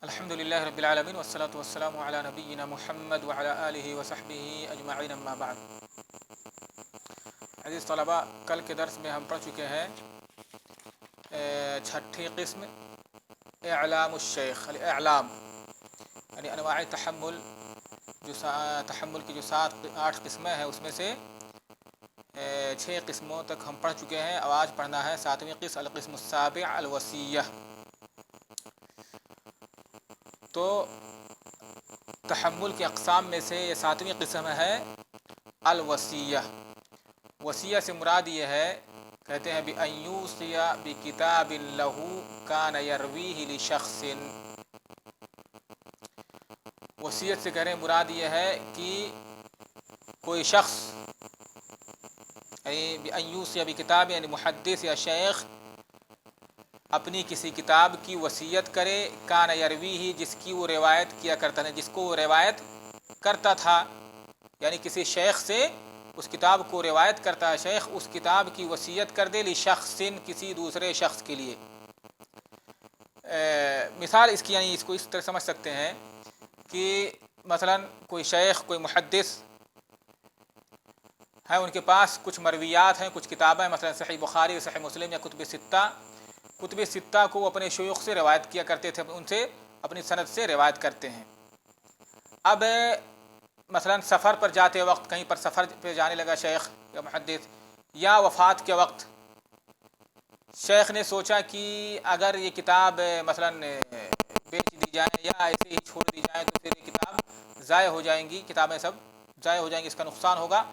الحمدللہ رب العالمین والصلاة والسلام علی نبینا محمد وعلی آلہ وصحبہ اجمعین اما بعد۔ عزیز طلباء، کل کے درس میں ہم پڑھ چکے ہیں چھٹی قسم اعلام الشیخ، الاعلام یعنی انواع تحمل، تحمل کی جو 8 قسمیں ہیں اس میں سے 6 قسموں تک ہم پڑھ چکے ہیں۔ اب آج پڑھنا ہے 7ویں قسم، القسم السابع الوصیہ۔ تو تحمل کی اقسام میں سے یہ 7ویں قسم ہے الوصیہ۔ وصیہ سے مراد یہ ہے، کہتے ہیں بِأَن يُوصِيَ بِكِتَابٍ لَهُ كَانَ يَرْوِيهِ لِشَخْصٍ۔ وصیت سے کہہ رہے ہیں مراد یہ ہے کہ کوئی شخص بِأَن يُوصِيَ بِكِتَابٍ یعنی محدث یا شیخ اپنی کسی کتاب کی وصیت کرے، کان یرویہ جس کی وہ روایت کیا کرتا تھا، جس کو وہ روایت کرتا تھا، یعنی کسی شیخ سے اس کتاب کو روایت کرتا ہے شیخ، اس کتاب کی وصیت کر دے لشخص کسی دوسرے شخص کے لیے۔ مثال اس کی، یعنی اس کو اس طرح سمجھ سکتے ہیں کہ مثلا کوئی شیخ، کوئی محدث ہیں، ان کے پاس کچھ مرویات ہیں، کچھ کتابیں، مثلا صحیح بخاری، صحیح مسلم یا کتب ستہ کو وہ اپنے شیوخ سے روایت کیا کرتے تھے، ان سے اپنی سند سے روایت کرتے ہیں۔ اب مثلا سفر پر جاتے وقت، کہیں پر سفر پہ جانے لگا شیخ یا محدث، یا وفات کے وقت شیخ نے سوچا کہ اگر یہ کتاب مثلا بیچ دی جائیں یا ایسے ہی چھوڑ دی جائیں تو پھر یہ کتاب ضائع ہو جائیں گی، کتابیں سب ضائع ہو جائیں گی، اس کا نقصان ہوگا۔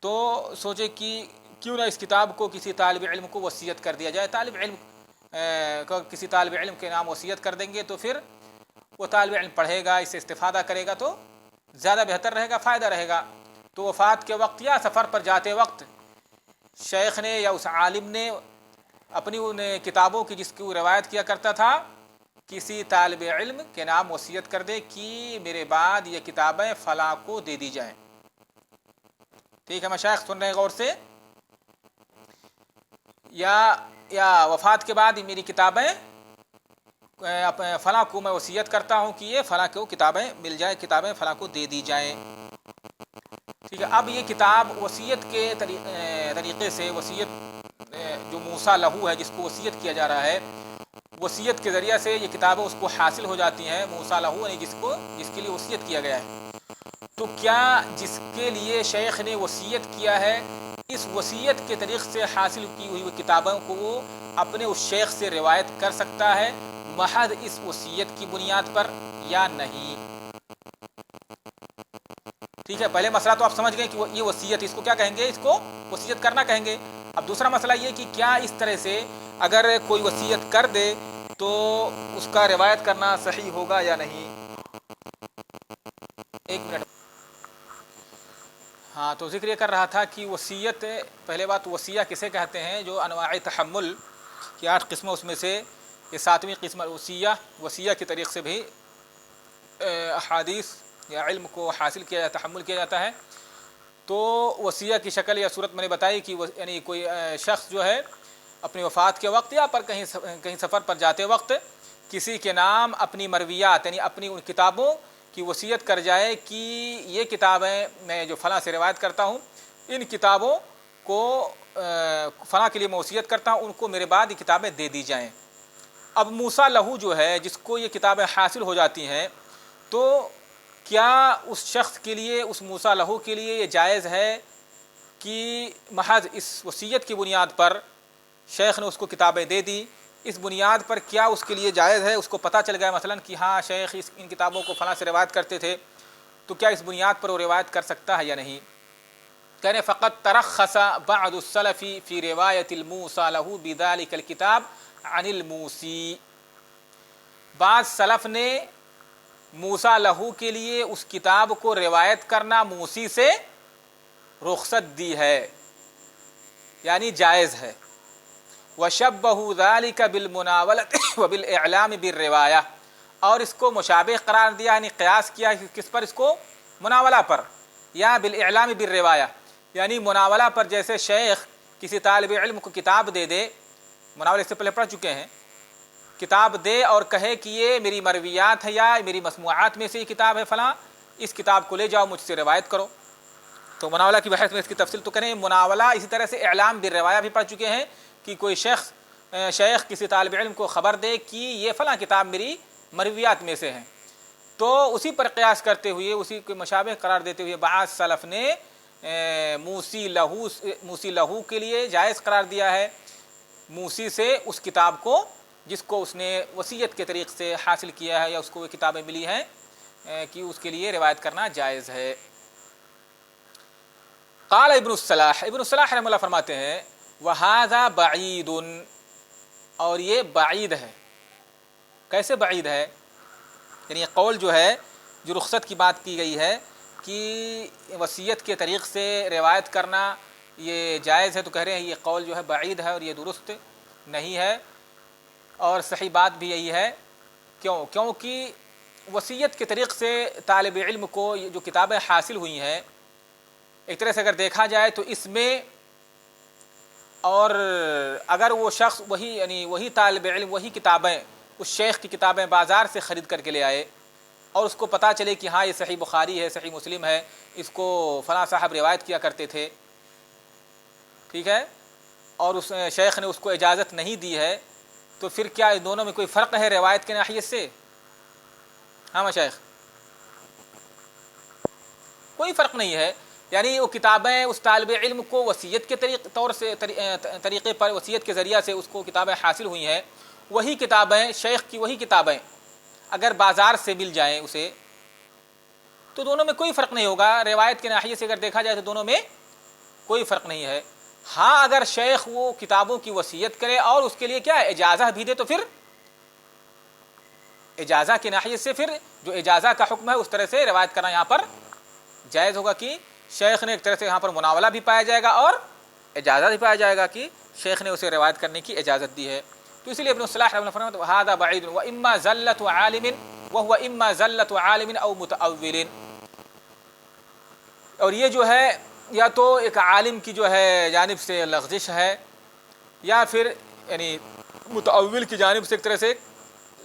تو سوچے کہ کیوں نہ اس کتاب کو کسی طالب علم کو وصیت کر دیا جائے، کسی طالب علم کے نام وصیت کر دیں گے تو پھر وہ طالب علم پڑھے گا، اس سے استفادہ کرے گا تو زیادہ بہتر رہے گا، فائدہ رہے گا۔ تو وفات کے وقت یا سفر پر جاتے وقت شیخ نے یا اس عالم نے اپنی ان کتابوں کی جس کی وہ روایت کیا کرتا تھا کسی طالب علم کے نام وصیت کر دے کہ میرے بعد یہ کتابیں فلاں کو دے دی جائیں۔ ٹھیک ہے مشائخ، سن رہے ہیں غور سے؟ یا وفات کے بعد میری کتابیں فلاں کو میں وصیت کرتا ہوں کہ یہ فلاں کو کتابیں مل جائیں، کتابیں فلاں کو دے دی جائیں۔ ٹھیک ہے، اب یہ کتاب وصیت کے طریقے سے، وصیت جو موصی لہو ہے، جس کو وصیت کیا جا رہا ہے، وصیت کے ذریعہ سے یہ کتابیں اس کو حاصل ہو جاتی ہیں۔ موصی لہو یعنی جس کے لیے وصیت کیا گیا ہے، تو کیا جس کے لیے شیخ نے وصیت کیا ہے اس وصیت کے طریق سے حاصل کی ہوئی کتابوں کو وہ اپنے اس شیخ سے روایت کر سکتا ہے محض اس وصیت کی بنیاد پر یا نہیں؟ ٹھیک ہے، پہلے مسئلہ تو آپ سمجھ گئے کہ یہ وصیت، اس کو کیا کہیں گے؟ اس کو وصیت کرنا کہیں گے۔ اب دوسرا مسئلہ یہ کہ کیا اس طرح سے اگر کوئی وصیت کر دے تو اس کا روایت کرنا صحیح ہوگا یا نہیں؟ ایک منٹ، ہاں، تو ذکر یہ کر رہا تھا کہ وصیت، پہلے بات وصیہ کسے کہتے ہیں؟ جو انواع تحمل کی 8 قسمیں اس میں سے یہ 7ویں قسم وصیہ کے طریق سے بھی احادیث یا علم کو حاصل کیا جاتا، تحمل کیا جاتا ہے۔ تو وصیہ کی شکل یا صورت میں نے بتائی کہ یعنی کوئی شخص جو ہے اپنی وفات کے وقت یا پر کہیں سفر پر جاتے وقت کسی کے نام اپنی مرویات یعنی اپنی ان کتابوں کی وصیت کر جائے کہ یہ کتابیں میں جو فلاں سے روایت کرتا ہوں، ان کتابوں کو فلاں کے لیے میں وصیت کرتا ہوں، ان کو میرے بعد یہ کتابیں دے دی جائیں۔ اب موصی لہو جو ہے، جس کو یہ کتابیں حاصل ہو جاتی ہیں، تو کیا اس شخص کے لیے، اس موصی لہو کے لیے یہ جائز ہے کہ محض اس وصیت کی بنیاد پر شیخ نے اس کو کتابیں دے دی، اس بنیاد پر کیا اس کے لیے جائز ہے؟ اس کو پتہ چل گیا مثلا کہ ہاں شیخ ان کتابوں کو فلاں سے روایت کرتے تھے، تو کیا اس بنیاد پر وہ روایت کر سکتا ہے یا نہیں؟ کہنے فقط ترخص بعض السلف فی روایت الموصی لہو بذلک الکتاب عن الموصی، بعض سلف نے موصی لہو کے لیے اس کتاب کو روایت کرنا موصی سے رخصت دی ہے، یعنی جائز ہے۔ وشبہوا ذلک بالمناولۃ وبالاعلام بالروایہ، اور اس کو مشابہ قرار دیا، یعنی قیاس کیا کس پر؟ اس کو مناولہ پر، یا بالاعلام بالروایہ، یعنی مناولہ پر، جیسے شیخ کسی طالب علم کو کتاب دے دے، مناولہ اس سے پہلے پڑھ چکے ہیں، کتاب دے اور کہے کہ یہ میری مرویات ہے یا میری مسموعات میں سے یہ کتاب ہے فلاں، اس کتاب کو لے جاؤ مجھ سے روایت کرو. تو مناولہ کی بحث میں اس کی تفصیل تو کریں. مناولہ اسی طرح سے اعلام بالروایہ بھی پڑھ چکے ہیں کہ کوئی شیخ کسی طالب علم کو خبر دے کہ یہ فلاں کتاب میری مرویات میں سے ہے، تو اسی پر قیاس کرتے ہوئے اسی کو مشابہ قرار دیتے ہوئے بعض سلف نے موسی لہو کے لیے جائز قرار دیا ہے، موسی سے اس کتاب کو جس کو اس نے وصیت کے طریق سے حاصل کیا ہے یا اس کو وہ کتابیں ملی ہیں کہ اس کے لیے روایت کرنا جائز ہے. قال ابن الصلاح رحمہ اللہ فرماتے ہیں وَهَذَا بَعِيدٌ، اور یہ بعید ہے. کیسے بعید ہے؟ یعنی یہ قول جو ہے، جو رخصت کی بات کی گئی ہے کہ وصیت کے طریق سے روایت کرنا یہ جائز ہے، تو کہہ رہے ہیں یہ قول جو ہے بعید ہے اور یہ درست نہیں ہے. اور صحیح بات بھی یہی ہے. کیونکہ وصیت کے طریق سے طالب علم کو جو کتابیں حاصل ہوئی ہیں، ایک طرح سے اگر دیکھا جائے تو اس میں، اور اگر وہ شخص وہی طالب علم وہی کتابیں، اس شیخ کی کتابیں بازار سے خرید کر کے لے آئے اور اس کو پتہ چلے کہ ہاں یہ صحیح بخاری ہے، صحیح مسلم ہے، اس کو فلاں صاحب روایت کیا کرتے تھے، ٹھیک ہے، اور اس شیخ نے اس کو اجازت نہیں دی ہے، تو پھر کیا ان دونوں میں کوئی فرق ہے روایت کے ناحیے سے؟ ہاں مشائخ، کوئی فرق نہیں ہے. یعنی وہ کتابیں اس طالب علم کو وصیت کے طریقے پر، وصیت کے ذریعہ سے اس کو کتابیں حاصل ہوئی ہیں، وہی کتابیں شیخ کی وہی کتابیں اگر بازار سے مل جائیں اسے، تو دونوں میں کوئی فرق نہیں ہوگا. روایت کے ناحیے سے اگر دیکھا جائے تو دونوں میں کوئی فرق نہیں ہے. ہاں اگر شیخ وہ کتابوں کی وصیت کرے اور اس کے لیے کیا ہے اجازہ بھی دے، تو پھر اجازہ کے ناحیے سے پھر جو اجازہ کا حکم ہے اس طرح سے روایت کرنا یہاں پر جائز ہوگا کہ شیخ نے ایک طرح سے یہاں پر مناولہ بھی پایا جائے گا اور اجازت بھی پایا جائے گا کہ شیخ نے اسے روایت کرنے کی اجازت دی ہے. تو اسی لیے ابن الصلاح رحمہ اللہ فرماتے ہیں وَهَذَا بَعِيدٌ وَإِمَّا زَلَّةُ عَالِمٍ وَهُوَ إِمَّا زَلَّةُ عَالِمٍ أَوْ مُتَأَوِّلٍ. اور یہ جو ہے یا تو ایک عالم کی جو ہے جانب سے لغزش ہے، یا پھر یعنی متأول کی جانب سے ایک طرح سے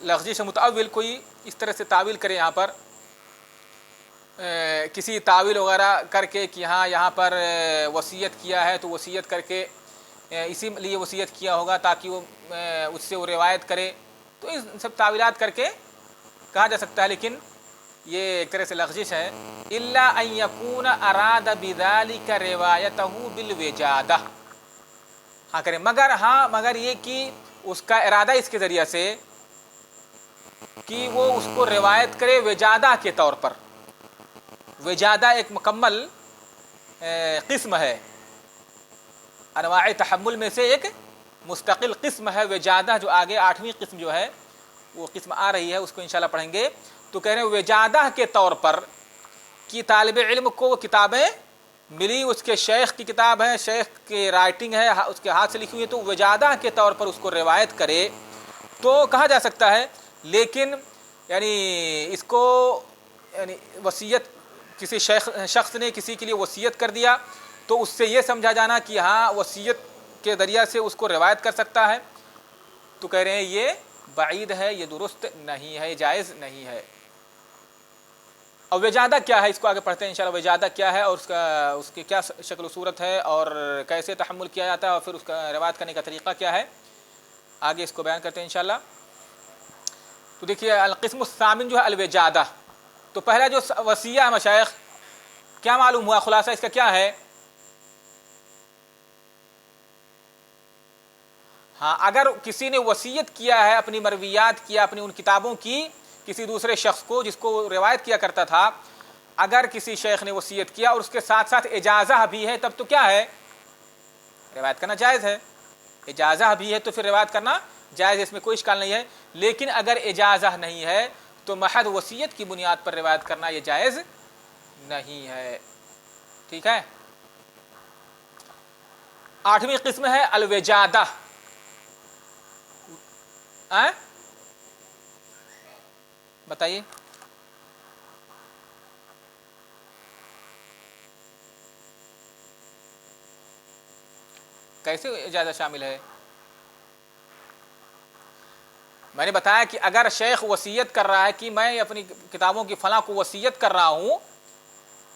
لغزش. متأول کوئی اس طرح سے تعویل کرے یہاں پر کسی تعویل وغیرہ کر کے کہ ہاں یہاں پر وصیت کیا ہے تو وصیت کر کے اسی لیے وصیت کیا ہوگا تاکہ وہ اس سے وہ روایت کرے، تو ان سب تعویلات کر کے کہا جا سکتا ہے. لیکن یہ ایک طرح سے لغزش ہے. الا ان یکون اراد بذلک روایتہ بالوجادہ، ہاں کریں مگر یہ کہ اس کا ارادہ اس کے ذریعہ سے کہ وہ اس کو روایت کرے وجادہ کے طور پر. وجادہ ایک مکمل قسم ہے، انواع تحمل میں سے ایک مستقل قسم ہے وجادہ، جو آگے 8ویں قسم جو ہے وہ قسم آ رہی ہے، اس کو انشاءاللہ پڑھیں گے. تو کہہ رہے ہیں وجادہ کے طور پر کہ طالب علم کو وہ کتابیں ملی، اس کے شیخ کی کتاب ہے، شیخ کی رائٹنگ ہے، اس کے ہاتھ سے لکھی ہوئی ہے، تو وجادہ کے طور پر اس کو روایت کرے تو کہا جا سکتا ہے. لیکن یعنی اس کو یعنی وصیت کسی شخص نے کسی کے لیے وصیت کر دیا تو اس سے یہ سمجھا جانا کہ ہاں وصیت کے ذریعہ سے اس کو روایت کر سکتا ہے، تو کہہ رہے ہیں یہ بعید ہے، یہ درست نہیں ہے، یہ جائز نہیں ہے. اور وجادہ کیا ہے اس کو آگے پڑھتے ہیں انشاءاللہ. وجادہ کیا ہے اور اس کی کیا شکل و صورت ہے اور کیسے تحمل کیا جاتا ہے اور پھر اس کا روایت کرنے کا طریقہ کیا ہے، آگے اس کو بیان کرتے ہیں انشاءاللہ. تو دیکھیے القسم الثامن جو ہے الوجادہ. تو پہلا جو وصیہ ہے مشائخ، کیا معلوم ہوا خلاصہ اس کا کیا ہے؟ ہاں اگر کسی نے وصیت کیا ہے، اپنی مرویات کیا، اپنی ان کتابوں کی کسی دوسرے شخص کو جس کو روایت کیا کرتا تھا، اگر کسی شیخ نے وصیت کیا اور اس کے ساتھ ساتھ اجازہ بھی ہے، تب تو کیا ہے روایت کرنا جائز ہے. اجازہ بھی ہے تو پھر روایت کرنا جائز ہے، اس میں کوئی اشکال نہیں ہے. لیکن اگر اجازہ نہیں ہے تو محض وصیت کی بنیاد پر روایت کرنا یہ جائز نہیں ہے. ٹھیک ہے. 8ویں قسم ہے الوجادہ. بتائیے کیسے اجازہ شامل ہے؟ میں نے بتایا کہ اگر شیخ وصیت کر رہا ہے کہ میں اپنی کتابوں کی فلاں کو وصیت کر رہا ہوں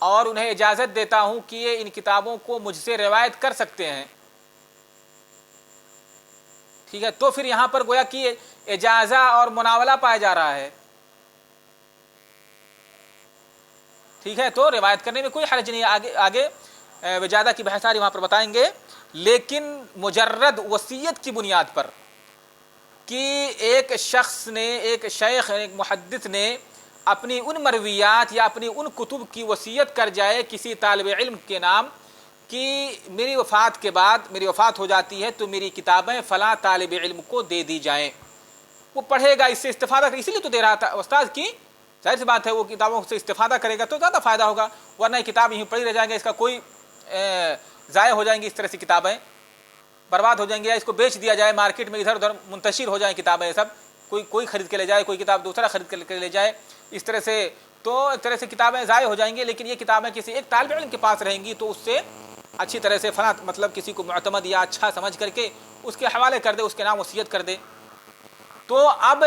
اور انہیں اجازت دیتا ہوں کہ یہ ان کتابوں کو مجھ سے روایت کر سکتے ہیں، ٹھیک ہے، تو پھر یہاں پر گویا کہ اجازہ اور مناولہ پایا جا رہا ہے، ٹھیک ہے، تو روایت کرنے میں کوئی حرج نہیں ہے۔ آگے وجادہ کی بحث وہاں پر بتائیں گے، لیکن مجرد وصیت کی بنیاد پر کہ ایک شخص نے، ایک شیخ، ایک محدث نے اپنی ان مرویات یا اپنی ان کتب کی وصیت کر جائے کسی طالب علم کے نام کہ میری وفات کے بعد، میری وفات ہو جاتی ہے تو میری کتابیں فلاں طالب علم کو دے دی جائیں، وہ پڑھے گا، اس سے استفادہ کرے، اسی لیے تو دے رہا تھا استاد کی، ظاہر سی بات ہے وہ کتابوں سے استفادہ کرے گا تو زیادہ فائدہ ہوگا، ورنہ یہ کتاب یہیں پڑھی رہ جائیں گے، اس کا کوئی ضائع ہو جائیں گی، اس طرح سے کتابیں برباد ہو جائیں گے، یا اس کو بیچ دیا جائے مارکیٹ میں، ادھر ادھر منتشر ہو جائیں کتابیں سب، کوئی خرید کے لے جائے، کوئی کتاب دوسرا خرید کے لے جائے، اس طرح سے تو ایک طرح سے کتابیں ضائع ہو جائیں گی۔ لیکن یہ کتابیں کسی ایک طالب علم کے پاس رہیں گی تو اس سے اچھی طرح سے فلاں مطلب کسی کو معتمد یا اچھا سمجھ کر کے اس کے حوالے کر دے، اس کے نام وصیت کر دے۔ تو اب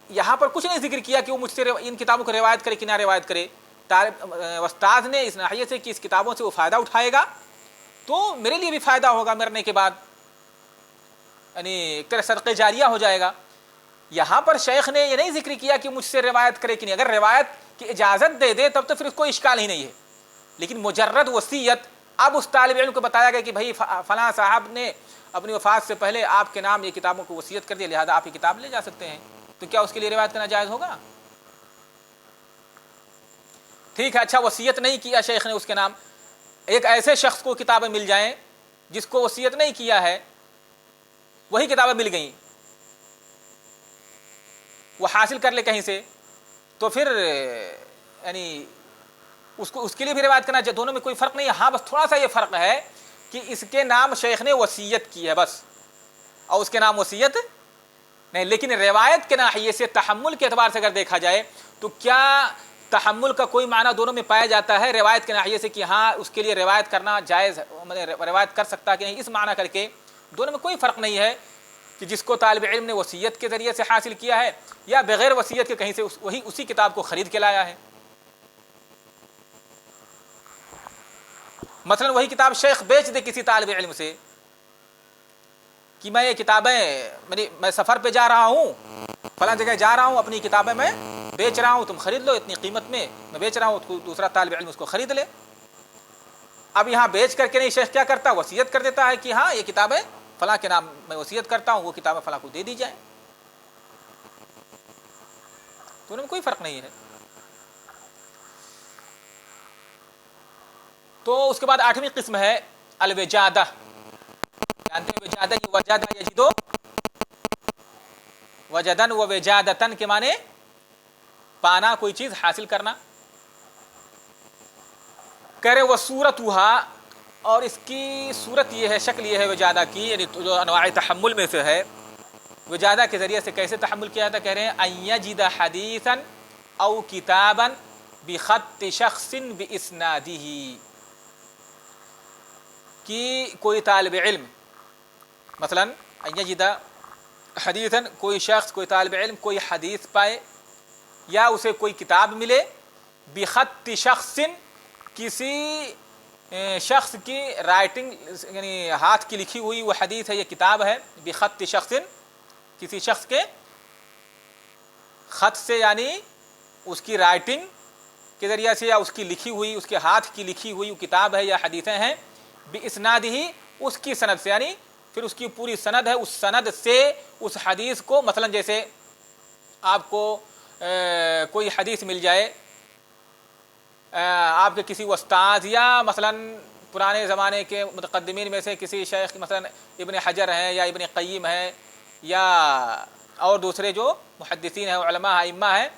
یہاں پر کچھ نہیں ذکر کیا کہ وہ مجھ سے ان کتابوں کو روایت کرے کہ نہ روایت کرے، استاد نے اس ناحیے سے کہ اس کتابوں سے وہ فائدہ اٹھائے گا تو میرے لیے بھی فائدہ ہوگا، مرنے کے بعد یعنی ایک طرح صدقہ جاریہ ہو جائے گا۔ یہاں پر شیخ نے یہ نہیں ذکر کیا کہ مجھ سے روایت کرے کہ نہیں، اگر روایت کی اجازت دے دے تب تو پھر کوئی اشکال ہی نہیں ہے، لیکن مجرد وصیت، اب اس طالب علم کو بتایا گیا کہ بھائی فلاں صاحب نے اپنی وفات سے پہلے آپ کے نام یہ کتابوں کو وصیت کر دیا، لہذا آپ یہ کتاب لے جا سکتے ہیں، تو کیا اس کے لیے روایت کرنا جائز ہوگا؟ ٹھیک ہے، اچھا وصیت نہیں کیا شیخ نے اس کے نام، ایک ایسے شخص کو کتابیں مل جائیں جس کو وصیت نہیں کیا ہے، وہی کتابیں مل گئیں، وہ حاصل کر لے کہیں سے، تو پھر یعنی اس کے لیے بھی روایت کرنا چاہیے، دونوں میں کوئی فرق نہیں ہے۔ ہاں بس تھوڑا سا یہ فرق ہے کہ اس کے نام شیخ نے وصیت کی ہے بس، اور اس کے نام وصیت نہیں، لیکن روایت کے ناحیے سے، تحمل کے اعتبار سے اگر دیکھا جائے تو کیا تحمل کا کوئی معنی دونوں میں پایا جاتا ہے؟ روایت کے ناحیے سے کہ ہاں اس کے لیے روایت کرنا جائز، روایت کر سکتا ہے کہ نہیں، اس معنی کر کے دونوں میں کوئی فرق نہیں ہے کہ جس کو طالب علم نے وصیت کے ذریعے سے حاصل کیا ہے یا بغیر وصیت کے کہیں سے اسی کتاب کو خرید کے لایا ہے۔ مثلا وہی کتاب شیخ بیچ دے کسی طالب علم سے کہ میں یہ کتابیں میں سفر پہ جا رہا ہوں، فلاں جگہ جا رہا ہوں، اپنی کتابیں میں بیچ رہا ہوں، تم خرید لو، اتنی قیمت میں بیچ رہا ہوں، دوسرا طالب علم اس کو خرید لے۔ اب یہاں بیچ کر کے نہیں، شیخ کیا کرتا ہے؟ وصیت کر دیتا ہے کہ ہاں یہ کتابیں فلاں کے نام میں وصیت کرتا ہوں، وہ کتابیں فلاں کو دے دی جائیں، تو ان میں کوئی فرق نہیں ہے۔ تو اس کے بعد 8ویں قسم ہے الوجادہ، جانتے ہیں وجادہ، یہ وجادہ یجدو وجدن و وجادتن کے معنی پانا، کوئی چیز حاصل کرنا، کرے وہ صورت ہوا، اور اس کی صورت یہ ہے، شکل یہ ہے وجادہ کی، یعنی جو انواع تحمل میں سے ہے، وجادہ کے ذریعے سے کیسے تحمل کیا جاتا، کہہ رہے ہیں ان یجد حدیثا او کتابا بخط شخص باسنادہ، کہ کوئی طالب علم مثلا ان یجد حدیثا، کوئی شخص، کوئی طالب علم کوئی حدیث پائے یا اسے کوئی کتاب ملے، بخط شخص، کسی شخص کی رائٹنگ یعنی ہاتھ کی لکھی ہوئی وہ حدیث ہے، یہ کتاب ہے، بخط شخص، کسی شخص کے خط سے، یعنی اس کی رائٹنگ کے ذریعے سے، یا اس کی لکھی ہوئی، اس کے ہاتھ کی لکھی ہوئی وہ کتاب ہے یا حدیثیں ہیں، باسنادہ، اس کی سند سے، یعنی پھر اس کی پوری سند ہے، اس سند سے اس حدیث کو، مثلا جیسے آپ کو کوئی حدیث مل جائے آپ کے کسی استاد یا مثلا پرانے زمانے کے متقدمین میں سے کسی شیخ، مثلا ابن حجر ہیں یا ابن قیم ہیں یا اور دوسرے جو محدثین ہیں، علماء ائمہ ہیں،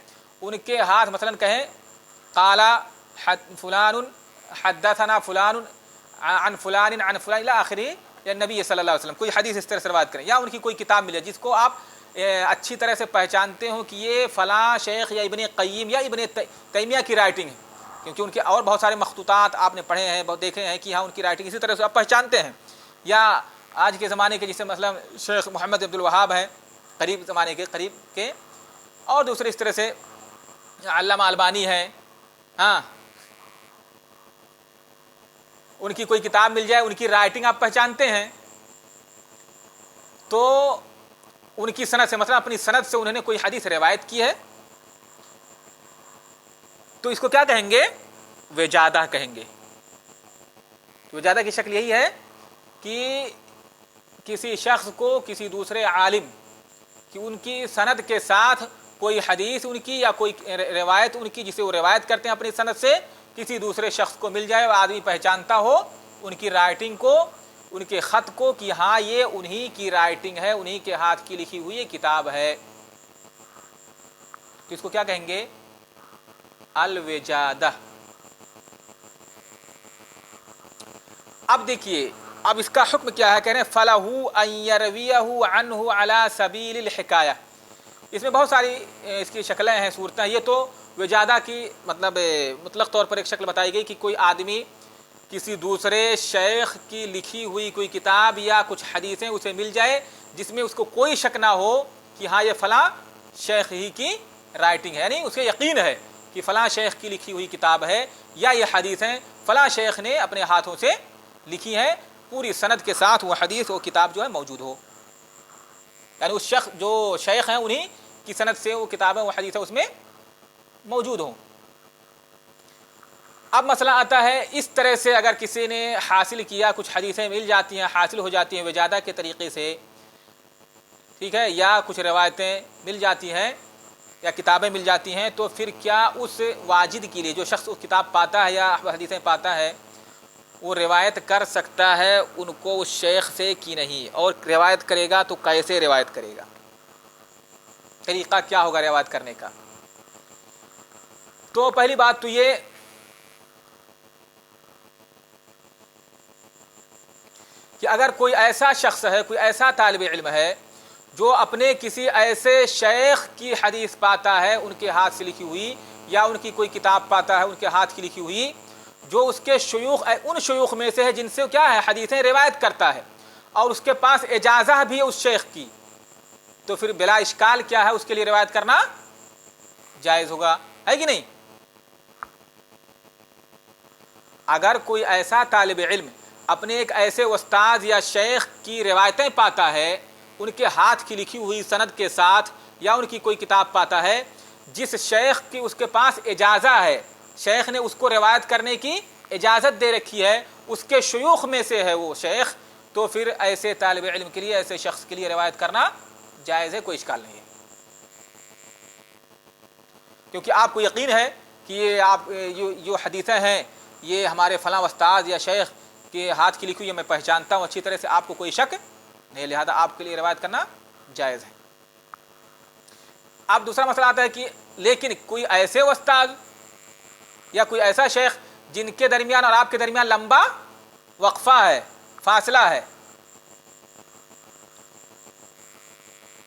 ان کے ہاتھ مثلا کہیں قال فلان حدثنا فلان عن فلان عن فلان الى آخری، یا نبی صلی اللہ علیہ وسلم، کوئی حدیث اس طرح سے روایت کریں، یا ان کی کوئی کتاب ملے جس کو آپ اچھی طرح سے پہچانتے ہو کہ یہ فلاں شیخ یا ابن قیم یا ابن تیمیہ کی رائٹنگ ہے، کیونکہ ان کے اور بہت سارے مخطوطات آپ نے پڑھے ہیں، بہت دیکھے ہیں کہ ہاں ان کی رائٹنگ اسی طرح سے آپ پہچانتے ہیں، یا آج کے زمانے کے جسے مثلا شیخ محمد عبد الوہاب ہیں، قریب زمانے کے قریب کے، اور دوسرے اس طرح سے علامہ البانی ہیں، ہاں، ان کی کوئی کتاب مل جائے، ان کی رائٹنگ آپ پہچانتے ہیں، تو ان کی سند سے، مثلا اپنی سند سے انہوں نے کوئی حدیث روایت کی ہے، تو اس کو کیا کہیں گے؟ وجادہ کہیں گے۔ وجادہ کی شکل یہی ہے کہ کسی شخص کو کسی دوسرے عالم کہ ان کی سند کے ساتھ کوئی حدیث ان کی یا کوئی روایت ان کی جسے وہ روایت کرتے ہیں اپنی سند سے، کسی دوسرے شخص کو مل جائے، وہ آدمی پہچانتا ہو ان کی رائٹنگ کو، ان کے خط کو، کہ ہاں یہ انہی کی رائٹنگ ہے، انہی کے ہاتھ کی لکھی ہوئی کتاب ہے، تو اس کو کیا کہیں گے؟ الوجادہ۔ اب دیکھیے، اب اس کا حکم کیا ہے؟ کہہ رہے ہیں فَلَهُ أَن يَرْوِيَهُ عَنْهُ عَلَى سَبِيلِ الْحِكَایَہ۔ اس میں بہت ساری اس کی شکلیں ہیں، صورتیں ہیں۔ یہ تو وجادہ کی مطلب مطلق طور پر ایک شکل بتائی گئی کہ کوئی آدمی کسی دوسرے شیخ کی لکھی ہوئی کوئی کتاب یا کچھ حدیثیں اسے مل جائے جس میں اس کو کوئی شک نہ ہو کہ ہاں یہ فلاں شیخ ہی کی رائٹنگ ہے، یعنی اسے یقین ہے کہ فلاں شیخ کی لکھی ہوئی کتاب ہے، یا یہ حدیثیں فلاں شیخ نے اپنے ہاتھوں سے لکھی ہیں، پوری سند کے ساتھ وہ حدیث وہ کتاب جو ہے موجود ہو، یعنی اس شخص جو شیخ ہیں انہی کی سند سے وہ کتابیں وہ حدیثیں اس میں موجود ہوں۔ اب مسئلہ آتا ہے اس طرح سے اگر کسی نے حاصل کیا، کچھ حدیثیں مل جاتی ہیں، حاصل ہو جاتی ہیں وجادہ کے طریقے سے، ٹھیک ہے، یا کچھ روایتیں مل جاتی ہیں یا کتابیں مل جاتی ہیں، تو پھر کیا اس واجد کے لیے، جو شخص اس کتاب پاتا ہے یا حدیثیں پاتا ہے، وہ روایت کر سکتا ہے ان کو اس شیخ سے کہ نہیں؟ اور روایت کرے گا تو کیسے روایت کرے گا؟ طریقہ کیا ہوگا روایت کرنے کا؟ تو پہلی بات تو یہ کہ اگر کوئی ایسا شخص ہے، کوئی ایسا طالب علم ہے جو اپنے کسی ایسے شیخ کی حدیث پاتا ہے ان کے ہاتھ سے لکھی ہوئی، یا ان کی کوئی کتاب پاتا ہے ان کے ہاتھ کی لکھی ہوئی، جو اس کے شیوخ ان شیوخ میں سے ہے جن سے کیا ہے حدیثیں روایت کرتا ہے، اور اس کے پاس اجازہ بھی ہے اس شیخ کی، تو پھر بلا اشکال کیا ہے، اس کے لیے روایت کرنا جائز ہوگا، ہے کہ نہیں؟ اگر کوئی ایسا طالب علم اپنے ایک ایسے استاد یا شیخ کی روایتیں پاتا ہے ان کے ہاتھ کی لکھی ہوئی سند کے ساتھ، یا ان کی کوئی کتاب پاتا ہے جس شیخ کی اس کے پاس اجازہ ہے، شیخ نے اس کو روایت کرنے کی اجازت دے رکھی ہے، اس کے شیوخ میں سے ہے وہ شیخ، تو پھر ایسے طالب علم کے لیے، ایسے شخص کے لیے روایت کرنا جائز ہے، کوئی اشکال نہیں ہے، کیونکہ آپ کو یقین ہے کہ یہ آپ جو حدیثیں ہیں یہ ہمارے فلاں استاد یا شیخ کے ہاتھ کی لکھی ہوئی میں پہچانتا ہوں اچھی طرح سے، آپ کو کوئی شک نہیں، لہذا آپ کے لیے روایت کرنا جائز ہے۔ اب دوسرا مسئلہ آتا ہے کہ لیکن کوئی ایسے استاد یا کوئی ایسا شیخ جن کے درمیان اور آپ کے درمیان لمبا وقفہ ہے، فاصلہ ہے،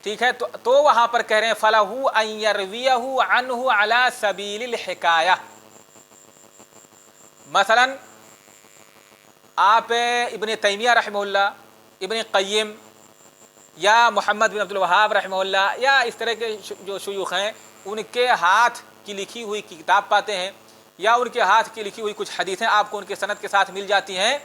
ٹھیک ہے، تو وہاں پر کہہ رہے ہیں فَلَهُ أَن يَرْوِيَهُ عَنْهُ عَلَى سَبِيلِ الْحِكَایَہ۔ مثلا آپ ابن تیمیہ رحمہ اللہ، ابن قیم، یا محمد بن عبد الوہاب رحمہ اللہ، یا اس طرح کے جو شیوخ ہیں ان کے ہاتھ کی لکھی ہوئی کتاب پاتے ہیں، یا ان کے ہاتھ کی لکھی ہوئی کچھ حدیثیں آپ کو ان کے سند کے ساتھ مل جاتی ہیں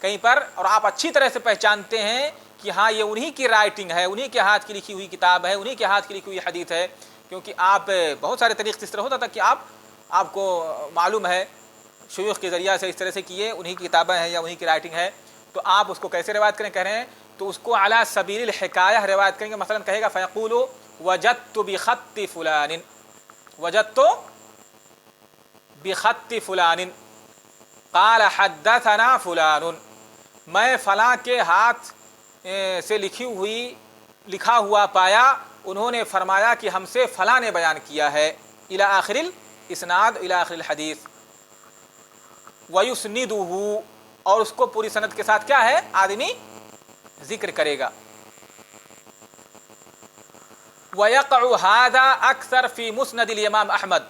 کہیں پر، اور آپ اچھی طرح سے پہچانتے ہیں کہ ہاں یہ انہی کی رائٹنگ ہے، انہی کے ہاتھ کی لکھی ہوئی کتاب ہے، انہی کے ہاتھ کی لکھی ہوئی حدیث ہے، کیونکہ آپ بہت سارے طریقے سے اس طرح ہوتا تھا کہ آپ کو معلوم ہے شیوخ کے ذریعہ سے اس طرح سے کہ یہ انہی کی کتابیں ہیں یا انہی کی رائٹنگ ہے، تو آپ اس کو کیسے روایت کریں؟ کہہ رہے ہیں تو اس کو علی سبیل الحکایہ روایت کریں گے۔ مثلا کہے گا فیقول وجدت بخط فلان، وجدت بخط فلان قال حدثنا فلان، میں فلاں کے ہاتھ سے لکھا ہوا پایا، انہوں نے فرمایا کہ ہم سے فلاں نے بیان کیا ہے، الی آخر الاسناد، الی آخر الحدیث، وَيُسْنِدُهُ، اور اس کو پوری سند کے ساتھ کیا ہے آدمی ذکر کرے گا۔ وَيَقْعُ هَذَا أَكْثَرْ فِي مُسْنَدِ الإمام احمد،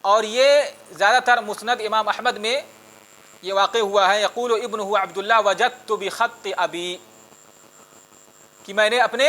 اور یہ زیادہ تر مسند امام احمد میں یہ واقع ہوا ہے۔ یقول ابنہ عبداللہ وجدت بخط ابی، کہ میں نے اپنے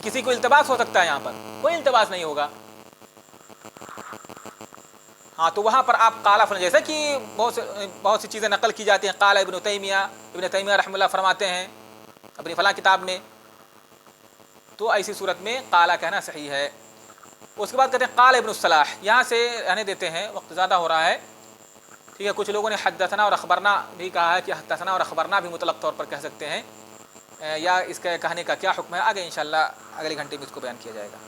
کہ کسی کو التباس ہو سکتا ہے، یہاں پر کوئی التباس نہیں ہوگا. ہاں تو وہاں پر آپ قال فلان، جیسا کہ بہت سی چیزیں نقل کی جاتی ہیں، قال ابن تیمیہ رحمہ اللہ فرماتے ہیں اپنی فلاں کتاب میں، تو ایسی صورت میں قال کہنا صحیح ہے. اس کے بعد کہتے ہیں قال ابن الصلاح، یہاں سے رہنے دیتے ہیں، وقت زیادہ ہو رہا ہے. ٹھیک ہے، کچھ لوگوں نے حدثنا اور اخبرنا بھی کہا ہے کہ حدثنا اور اخبرنا بھی مطلق طور پر کہہ سکتے ہیں، یا اس کے کہنے کا کیا حکم ہے آگے انشاءاللہ اگلے گھنٹے میں اس کو بیان کیا جائے گا.